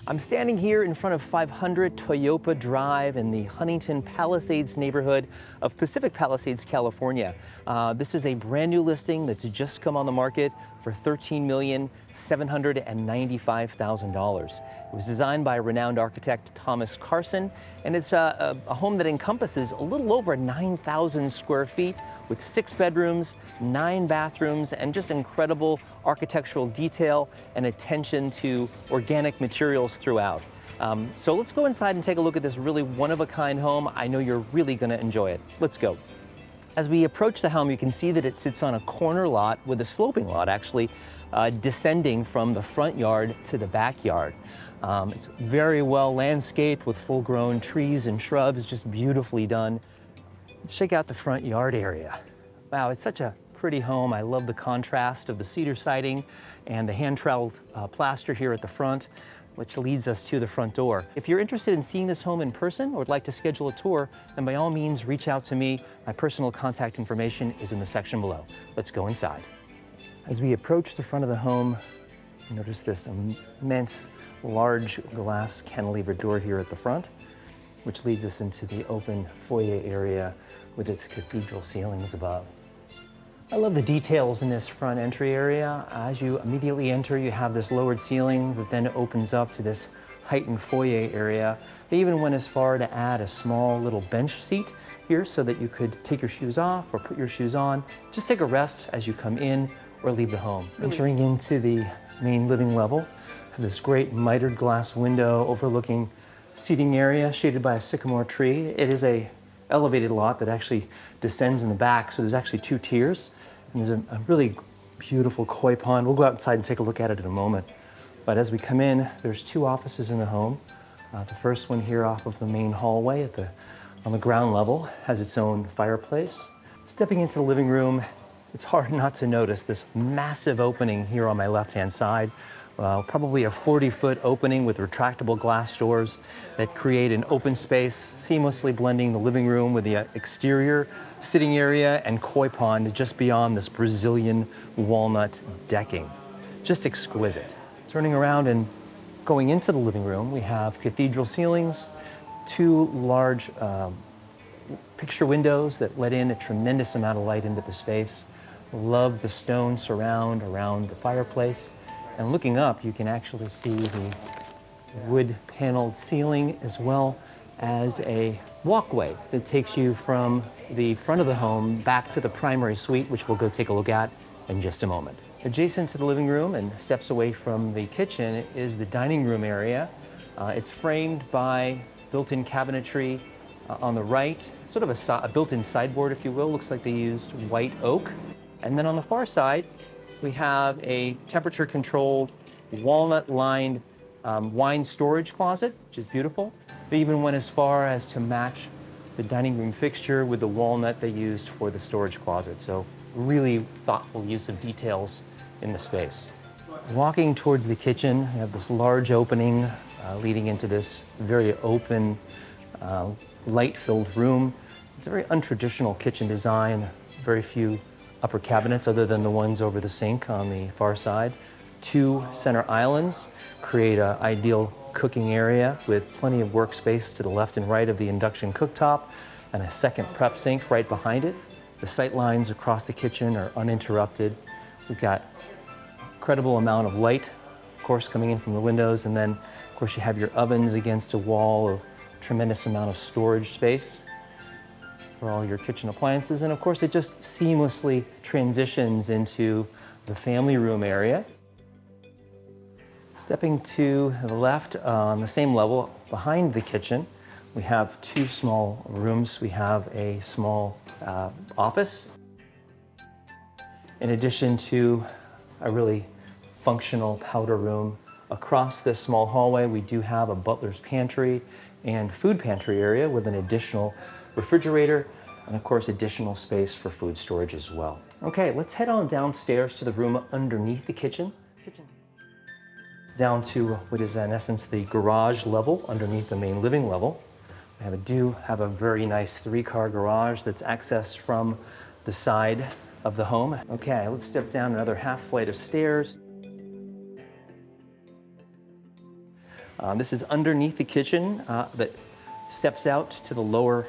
I'm standing here in front of 500 Toyopa Drive in the Huntington Palisades neighborhood of Pacific Palisades, California. This is a brand new listing that's just come on the market for $13,795,000. It was designed by renowned architect Thomas Carson, and it's a home that encompasses a little over 9,000 square feet with 6 bedrooms, 9 bathrooms, and just incredible architectural detail and attention to organic materials throughout. So let's go inside and take a look at this really one-of-a-kind home. I know you're really going to enjoy it. Let's go. As we approach the home, you can see that it sits on a corner lot with a sloping lot, actually descending from the front yard to the backyard. It's very well landscaped with full-grown trees and shrubs, just beautifully done. Let's check out the front yard area. Wow, it's such a pretty home. I love the contrast of the cedar siding and the hand-troweled plaster here at the front, which leads us to the front door. If you're interested in seeing this home in person or would like to schedule a tour, then by all means reach out to me. My personal contact information is in the section below. Let's go inside. As we approach the front of the home, notice this immense, large glass cantilever door here at the front, which leads us into the open foyer area with its cathedral ceilings above. I love the details in this front entry area. As you immediately enter, you have this lowered ceiling that then opens up to this heightened foyer area. They even went as far to add a small little bench seat here so that you could take your shoes off or put your shoes on. Just take a rest as you come in or leave the home. Entering into the main living level, this great mitered glass window overlooking seating area shaded by a sycamore tree. It is a elevated lot that actually descends in the back, so there's actually 2 tiers. And there's a really beautiful koi pond. We'll go outside and take a look at it in a moment. But as we come in, there's 2 offices in the home. The first one here off of the main hallway on the ground level has its own fireplace. Stepping into the living room, it's hard not to notice this massive opening here on my left-hand side. Probably a 40-foot opening with retractable glass doors that create an open space, seamlessly blending the living room with the exterior sitting area and koi pond just beyond this Brazilian walnut decking. Just exquisite. Turning around and going into the living room, we have cathedral ceilings, 2 large picture windows that let in a tremendous amount of light into the space. Love the stone surround around the fireplace. And looking up, you can actually see the wood-paneled ceiling as well as a walkway that takes you from the front of the home back to the primary suite, which we'll go take a look at in just a moment. Adjacent to the living room and steps away from the kitchen is the dining room area. It's framed by built-in cabinetry on the right, sort of a built-in sideboard, if you will. Looks like they used white oak. And then on the far side, we have a temperature-controlled, walnut-lined wine storage closet, which is beautiful. They even went as far as to match the dining room fixture with the walnut they used for the storage closet. So really thoughtful use of details in the space. Walking towards the kitchen, we have this large opening leading into this very open, light-filled room. It's a very untraditional kitchen design, very few upper cabinets other than the ones over the sink on the far side. 2 center islands create an ideal cooking area with plenty of workspace to the left and right of the induction cooktop and a second prep sink right behind it. The sight lines across the kitchen are uninterrupted. We've got an incredible amount of light, of course, coming in from the windows, and then, of course, you have your ovens against a wall, a tremendous amount of storage space for all your kitchen appliances. And of course, it just seamlessly transitions into the family room area. Stepping to the left on the same level behind the kitchen, we have 2 small rooms. We have a small office, in addition to a really functional powder room. Across this small hallway, we do have a Butlers pantry and food pantry area with an additional refrigerator, and of course additional space for food storage as well. Okay, let's head on downstairs to the room underneath the kitchen. Down to what is in essence the garage level underneath the main living level. We do have a very nice 3-car garage that's accessed from the side of the home. Okay, let's step down another half flight of stairs. This is underneath the kitchen that steps out to the lower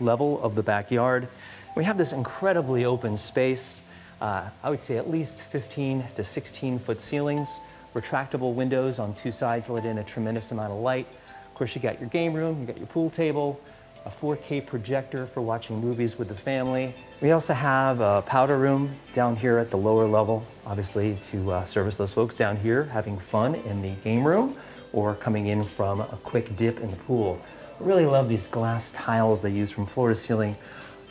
level of the backyard. We have this incredibly open space. I would say at least 15 to 16 foot ceilings, retractable windows on two sides let in a tremendous amount of light. Of course, you got your game room, you got your pool table, a 4K projector for watching movies with the family. We also have a powder room down here at the lower level, obviously to service those folks down here having fun in the game room or coming in from a quick dip in the pool. I really love these glass tiles they use from floor to ceiling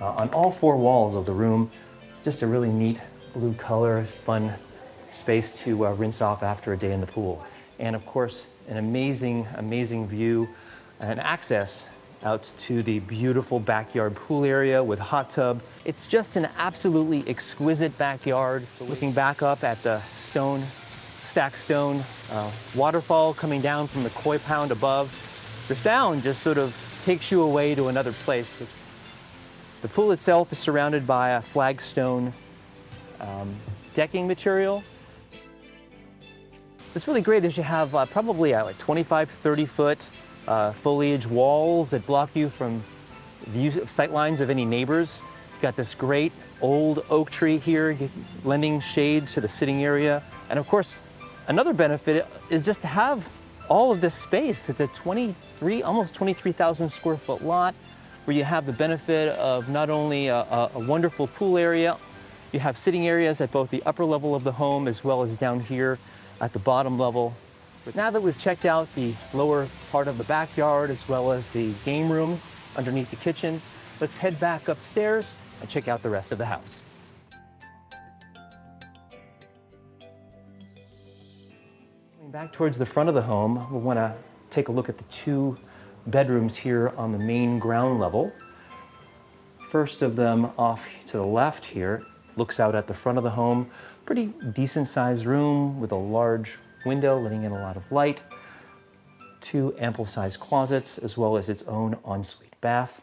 on all four walls of the room. Just a really neat blue color, fun space to rinse off after a day in the pool. And of course, an amazing, amazing view and access out to the beautiful backyard pool area with a hot tub. It's just an absolutely exquisite backyard. Looking back up at the stacked stone waterfall coming down from the koi pound above, the sound just sort of takes you away to another place. The pool itself is surrounded by a flagstone decking material. What's really great is you have probably like 25 to 30 foot foliage walls that block you from view sight lines of any neighbors. You've got this great old oak tree here lending shade to the sitting area. And of course, another benefit is just to have all of this space. It's a almost 23,000 square foot lot where you have the benefit of not only a wonderful pool area, you have sitting areas at both the upper level of the home as well as down here at the bottom level. But now that we've checked out the lower part of the backyard as well as the game room underneath the kitchen, let's head back upstairs and check out the rest of the house. Going back towards the front of the home, we'll want to take a look at the two bedrooms here on the main ground level. First of them off to the left here looks out at the front of the home. Pretty decent sized room with a large window letting in a lot of light, two ample sized closets, as well as its own ensuite bath.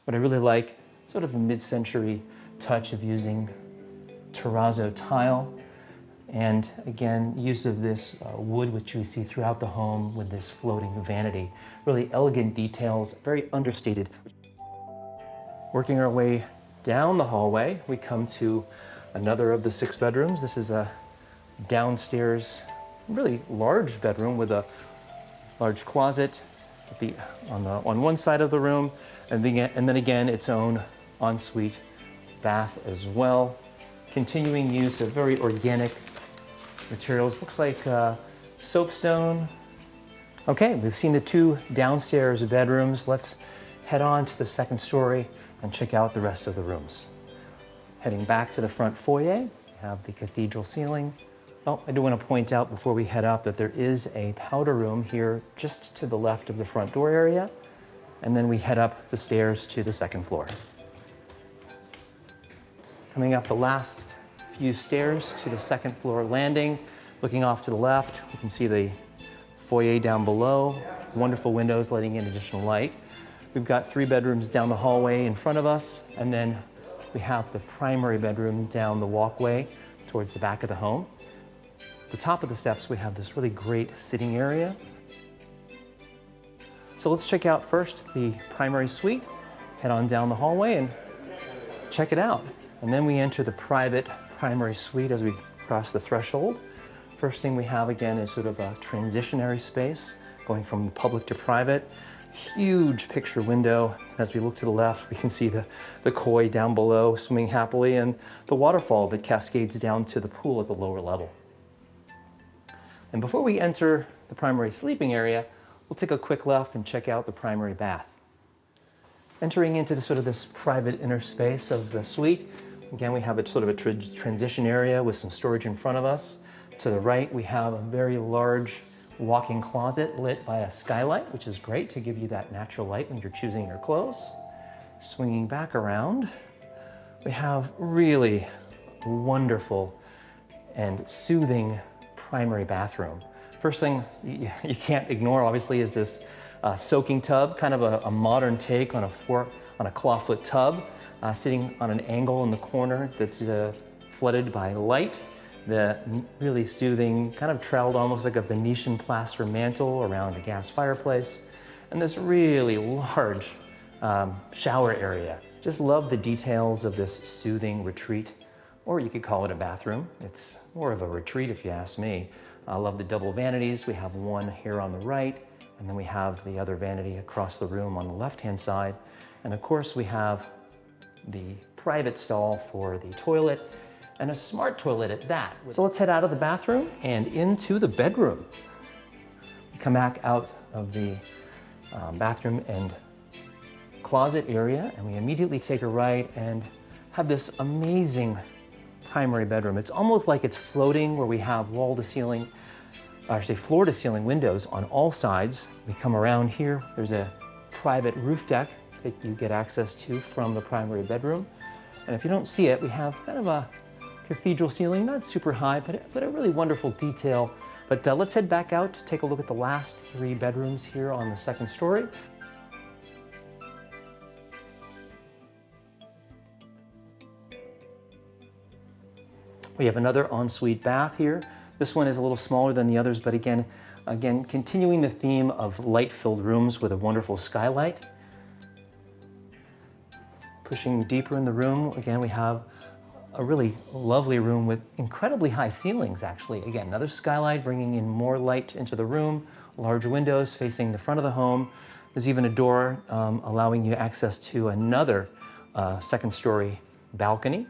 What I really like, sort of a mid-century touch of using terrazzo tile, and again, use of this wood which we see throughout the home with this floating vanity. Really elegant details, very understated. Working our way down the hallway, we come to another of the 6 bedrooms. This is a downstairs, really large bedroom with a large closet on one side of the room, and then again its own ensuite bath as well. Continuing use of very organic materials. Looks like soapstone. Okay, we've seen the 2 downstairs bedrooms. Let's head on to the 2nd story and check out the rest of the rooms. Heading back to the front foyer, we have the cathedral ceiling. Oh, I do want to point out before we head up that there is a powder room here just to the left of the front door area, and then we head up the stairs to the 2nd floor. Coming up the last few stairs to the 2nd floor landing, looking off to the left, we can see the foyer down below, wonderful windows letting in additional light. We've got 3 bedrooms down the hallway in front of us, and then we have the primary bedroom down the walkway towards the back of the home. At the top of the steps, we have this really great sitting area. So let's check out first the primary suite, head on down the hallway and check it out. And then we enter the private primary suite as we cross the threshold. First thing we have again is sort of a transitionary space going from public to private. Huge picture window. As we look to the left, we can see the koi down below swimming happily and the waterfall that cascades down to the pool at the lower level. And before we enter the primary sleeping area, we'll take a quick left and check out the primary bath. Entering into this private inner space of the suite, again we have a transition area with some storage in front of us. To the right, we have a very large walk-in closet lit by a skylight, which is great to give you that natural light when you're choosing your clothes. Swinging back around, we have really wonderful and soothing primary bathroom. First thing you can't ignore, obviously, is this soaking tub, kind of a modern take on a clawfoot tub, sitting on an angle in the corner that's flooded by light. the really soothing, kind of troweled almost like a Venetian plaster mantle around a gas fireplace, and this really large shower area. Just love the details of this soothing retreat, or you could call it a bathroom. It's more of a retreat if you ask me. I love the double vanities. We have one here on the right, and then we have the other vanity across the room on the left-hand side. And of course we have the private stall for the toilet, and a smart toilet at that. So let's head out of the bathroom and into the bedroom. We come back out of the bathroom and closet area, and we immediately take a right and have this amazing primary bedroom. It's almost like it's floating, where we have wall to ceiling, actually floor to ceiling windows on all sides. We come around here, there's a private roof deck that you get access to from the primary bedroom. And if you don't see it, we have kind of a cathedral ceiling, not super high, but a really wonderful detail. But let's head back out to take a look at the last 3 bedrooms here on the 2nd story. We have another ensuite bath here. This one is a little smaller than the others, but again, continuing the theme of light-filled rooms with a wonderful skylight. Pushing deeper in the room, again, we have a really lovely room with incredibly high ceilings, actually. Again, another skylight bringing in more light into the room, large windows facing the front of the home. There's even a door allowing you access to another 2nd story balcony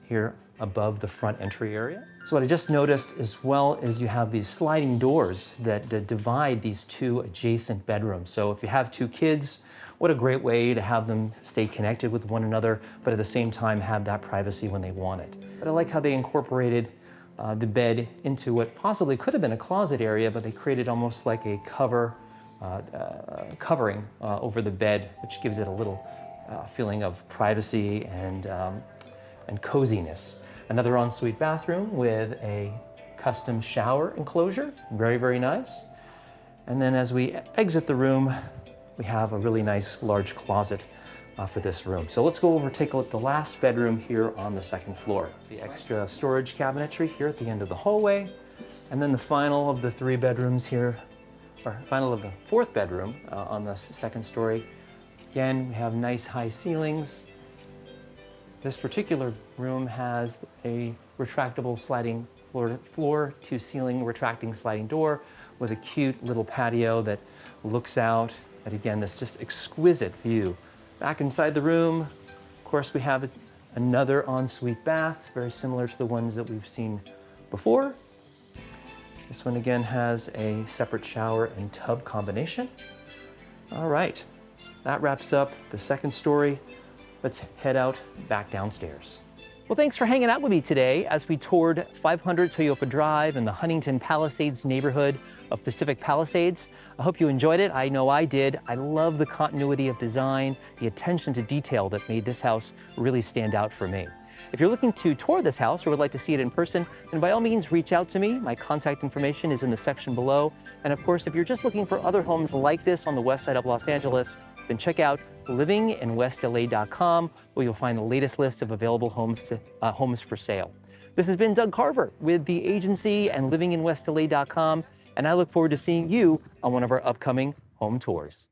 here above the front entry area. So what I just noticed as well is you have these sliding doors that divide these 2 adjacent bedrooms. So if you have 2 kids, what a great way to have them stay connected with one another, but at the same time have that privacy when they want it. But I like how they incorporated the bed into what possibly could have been a closet area, but they created almost like a covering over the bed, which gives it a little feeling of privacy and coziness. Another ensuite bathroom with a custom shower enclosure, very, very nice. And then as we exit the room, we have a really nice large closet for this room. So let's go over and take a look at the last bedroom here on the 2nd floor. The extra storage cabinetry here at the end of the hallway. And then the final of the 3 bedrooms here, or final of the 4th bedroom on the 2nd story. Again, we have nice high ceilings. This particular room has a retractable sliding floor to ceiling retracting sliding door with a cute little patio that looks out. But again, this just exquisite view. Back inside the room, of course, we have another ensuite bath, very similar to the ones that we've seen before. This one again has a separate shower and tub combination. All right, that wraps up the 2nd story. Let's head out back downstairs. Well, thanks for hanging out with me today as we toured 500 Toyopa Drive in the Huntington Palisades neighborhood of Pacific Palisades. I hope you enjoyed it. I know I did. I love the continuity of design, the attention to detail that made this house really stand out for me. If you're looking to tour this house or would like to see it in person, then by all means reach out to me. My contact information is in the section below. And of course, if you're just looking for other homes like this on the west side of Los Angeles, then check out livinginwestla.com, where you'll find the latest list of available homes for sale. This has been Doug Carver with the agency and livinginwestla.com, and I look forward to seeing you on one of our upcoming home tours.